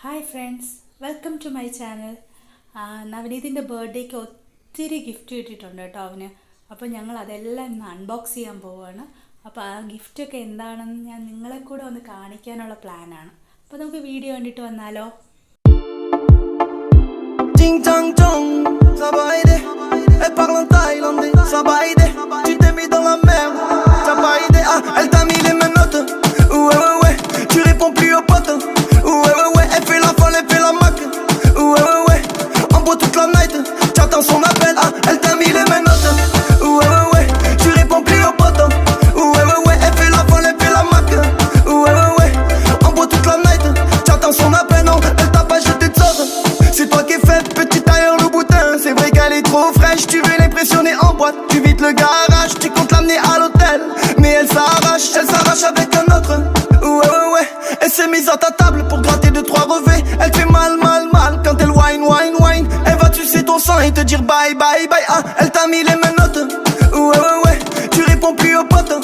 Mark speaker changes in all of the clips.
Speaker 1: Hi friends, welcome to my channel. നവനീതിൻ്റെ ബർത്ത്ഡേക്ക് ഒത്തിരി ഗിഫ്റ്റ് കിട്ടിയിട്ടുണ്ട് കേട്ടോ അവന്. അപ്പോൾ ഞങ്ങൾ അതെല്ലാം ഇന്ന് അൺബോക്സ് ചെയ്യാൻ പോവുകയാണ്. അപ്പോൾ ആ ഗിഫ്റ്റൊക്കെ എന്താണെന്ന് ഞാൻ നിങ്ങളെ കൂടെ ഒന്ന് കാണിക്കാനുള്ള പ്ലാനാണ്. അപ്പോൾ നമുക്ക് വീഡിയോ കണ്ടിട്ട് വന്നാലോ.
Speaker 2: Ding dong dong, ça va aider. Elle parle en thaïlandais, ça va aider. Tu t'es mis dans la merde, ça va aider. Ah, elle t'a mis les menottes. Ouais ouais ouais, tu réponds plus aux potes. Ouais ouais ouais, elle fait la folle, elle fait la mac. Ouais ouais ouais, en bois toute la night. J'attends son appel. Ah, elle t'a mis les menottes. Ouais ouais ouais, tu réponds plus aux potes. Ouais ouais ouais, elle fait la folle, elle fait la mac. Ouais ouais ouais, en bois toute la night. J'attends son appel. Non, elle t'a pas jeté de sorte. C'est toi qui es faite, petit tailleur le boutin. C'est vrai qu'elle est trop fraîche, tu veux l'impressionner en boîte. Tu vides le garage, tu comptes l'amener à l'hôtel. Mais elle s'arrache avec un autre. Ouais ouais ouais, elle s'est mise à ta table pour gratter 2-3 revêts. Elle fait mal quand elle whine. Elle va sucer ton sang et te dire bye bye bye. Ah, elle t'a mis les menottes. Ouais ouais ouais, tu réponds plus aux potes.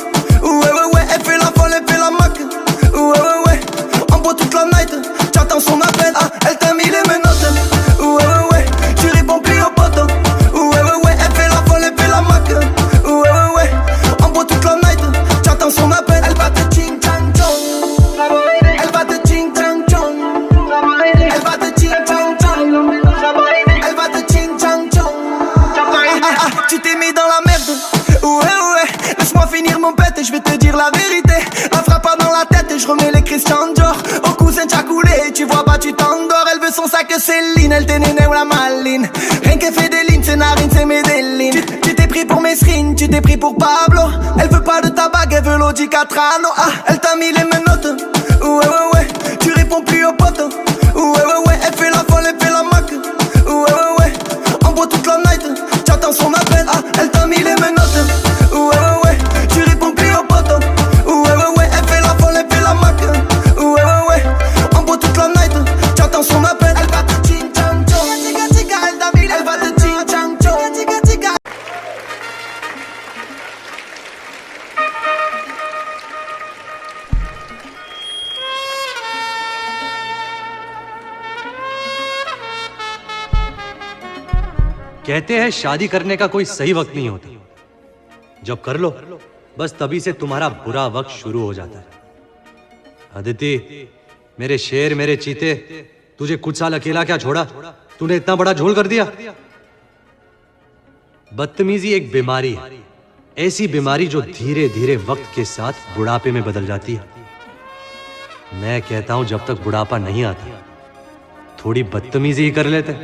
Speaker 2: Ouais ouais ouais, elle fait la folle, elle fait la mac. Ouais ouais ouais, en bois toute la night. J'attends son appel. Ah, elle t'a mis les menottes. Ouais ouais ouais, tu réponds plus aux potes. Ouais ouais ouais, elle fait la folle, elle fait la mac. Ouais ouais ouais, en bois toute la night. J'attends son appel. Elle va te ching chang chong. Elle va te ching chang chong. Elle va te ching chang chong. Elle va te ching chang chong. Tu t'es mis dans la merde. Ouais ouais, laisse-moi finir mon pète et je vais te dire la vérité. La frappe pas dans la tête et je remets les Christian Dior. Au cousin t'as coulé, tu vois pas tu t'endors. Elle veut son sac Céline, elle t'énène ou la maline. Rien qu'elle fait des lignes, c'est narine, c'est Medellin. Tu t'es pris pour Mesrine, tu t'es pris pour Pablo. Elle veut pas de ta bague, elle veut l'Audi Catrano. Ah, elle t'a mis les menottes. Ouais ouais ouais, tu réponds plus aux potes. Ouais ouais ouais, elle fait la folle, elle fait la mac. Ouais ouais ouais, en bois toute la night. J'attends son appel. Ah, elle t'a mis les menottes. Ouais ouais ouais, tu réponds plus aux potes. Ouais ouais ouais, elle fait la folle, elle fait la mac. Ouais ouais ouais, en bois toute la night. J'attends son appel. Elle va te ching chang chong. Elle t'a mis, elle va te ching chang chong.
Speaker 3: कहते हैं शादी करने का कोई सही वक्त नहीं होता, जब कर लो बस तभी से तुम्हारा बुरा वक्त शुरू हो जाता है। अदिति, मेरे शेर, मेरे चीते, तुझे कुछ साल अकेला क्या छोड़ा? तूने इतना बड़ा झोल कर दिया। बदतमीजी एक बीमारी है, ऐसी बीमारी जो धीरे धीरे वक्त के साथ बुढ़ापे में बदल जाती है। मैं कहता हूं जब तक बुढ़ापा नहीं आता थोड़ी बदतमीजी ही कर लेते।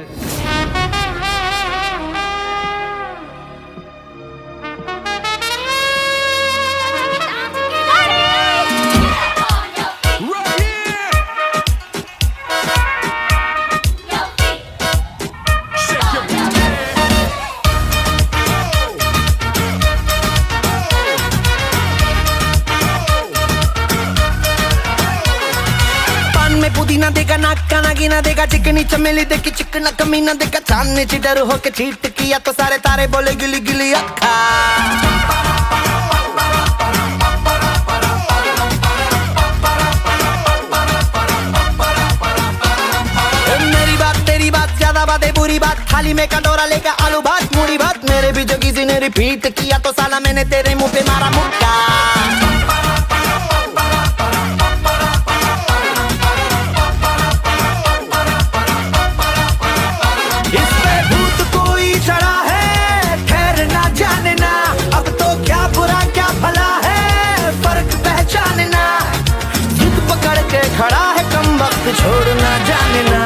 Speaker 2: पुदीना देगा, नाका नागिना देगा, चिकनी चमेली देखी चिकना कमीना देगा, चांदनी चिडर होके चीट किया तो सारे तारे बोले गिली गिली अक्खा। मेरी बात तेरी बात ज्यादा बातें बुरी बात, थाली में कटोरा लेकर आलू भात मूरी भात। मेरे भी जो किसी ने रिपीट किया तो साला मैंने तेरे मुंह पे मारा मुक्का। खड़ा है कम वक्त छोड़ना जानना।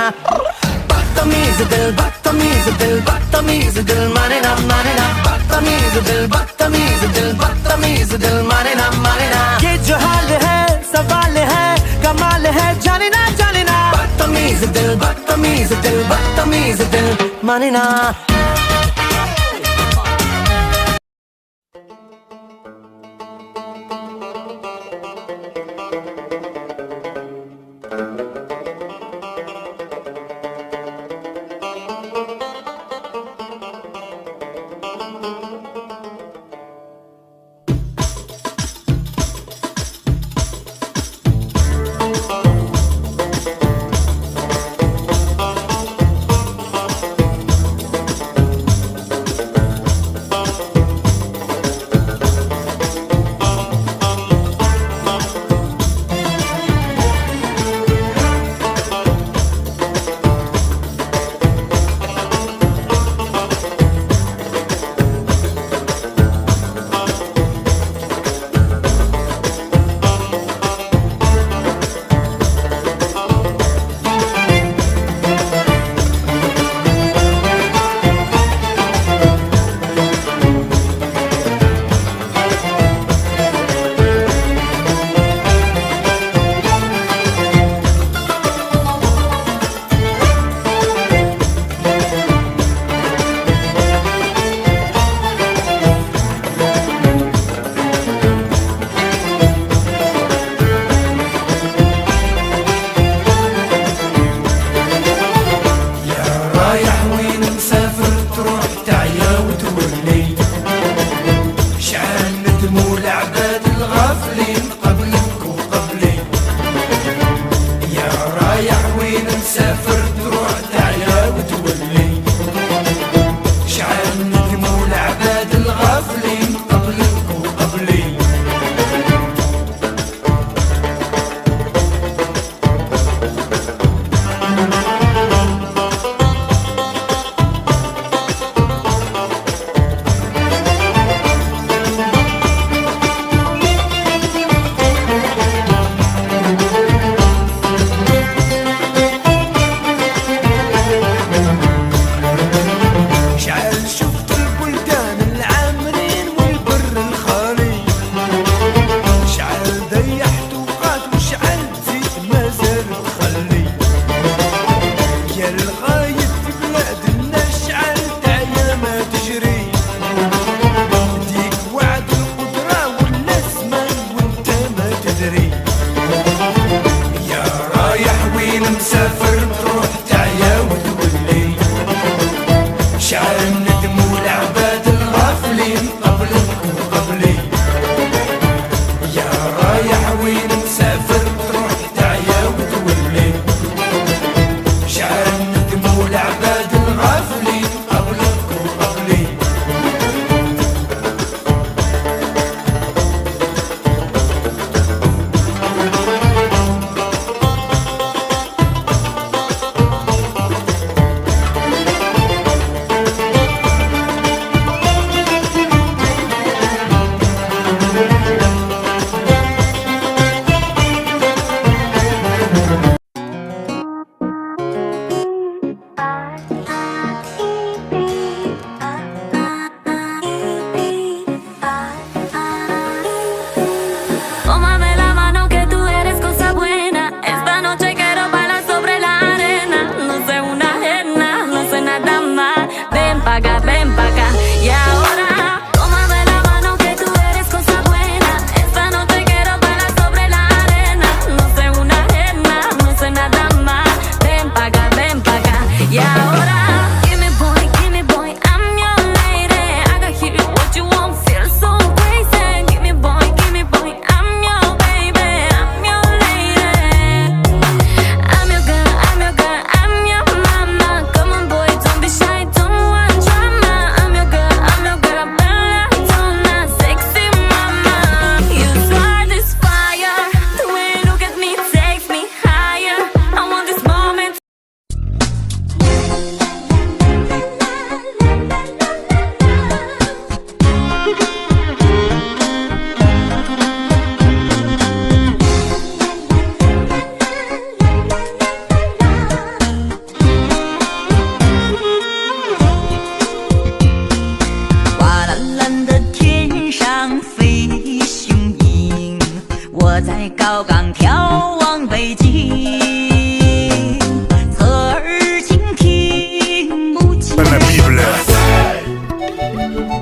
Speaker 2: बदतमीज दिल बदतमीज दिल बदतमीज दिल माने ना बदतमीज दिल बदतमीज दिल बदतमीज दिल माने ना। ये जो हाल है सवाल है कमाल है जाने ना बदतमीज दिल बदतमीज दिल बदतमीज दिल माने ना। مسافر تروح تعيا وتولي شعل ندمو العباد الغافلين قبلك وقبلي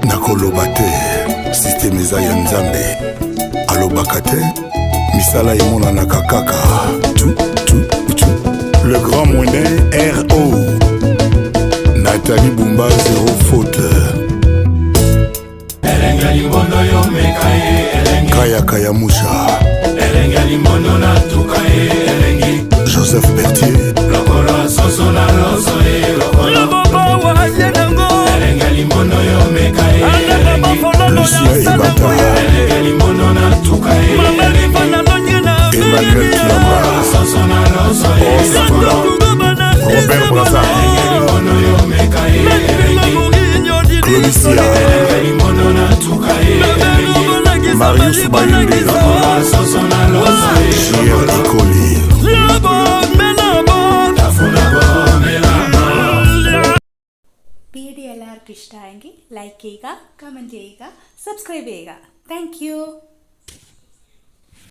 Speaker 4: nakoloba te systeme eza ya nzambe alobaka te misala emonanaka kaka le grand moyen RO Nathalie Bumba zéro faute Kaya Kaya Musha Joseph Berthier Lucia Ebata Emmanuel Kiamba Robert Braza Claudicia Marius Bayunde J.R. Kikoli
Speaker 1: video എല്ലാവർക്കും ഇഷ്ടമായെങ്കിൽ ലൈക്ക് ചെയ്യുക, കമൻറ്റ് ചെയ്യുക, സബ്സ്ക്രൈബ് ചെയ്യുക. Thank you.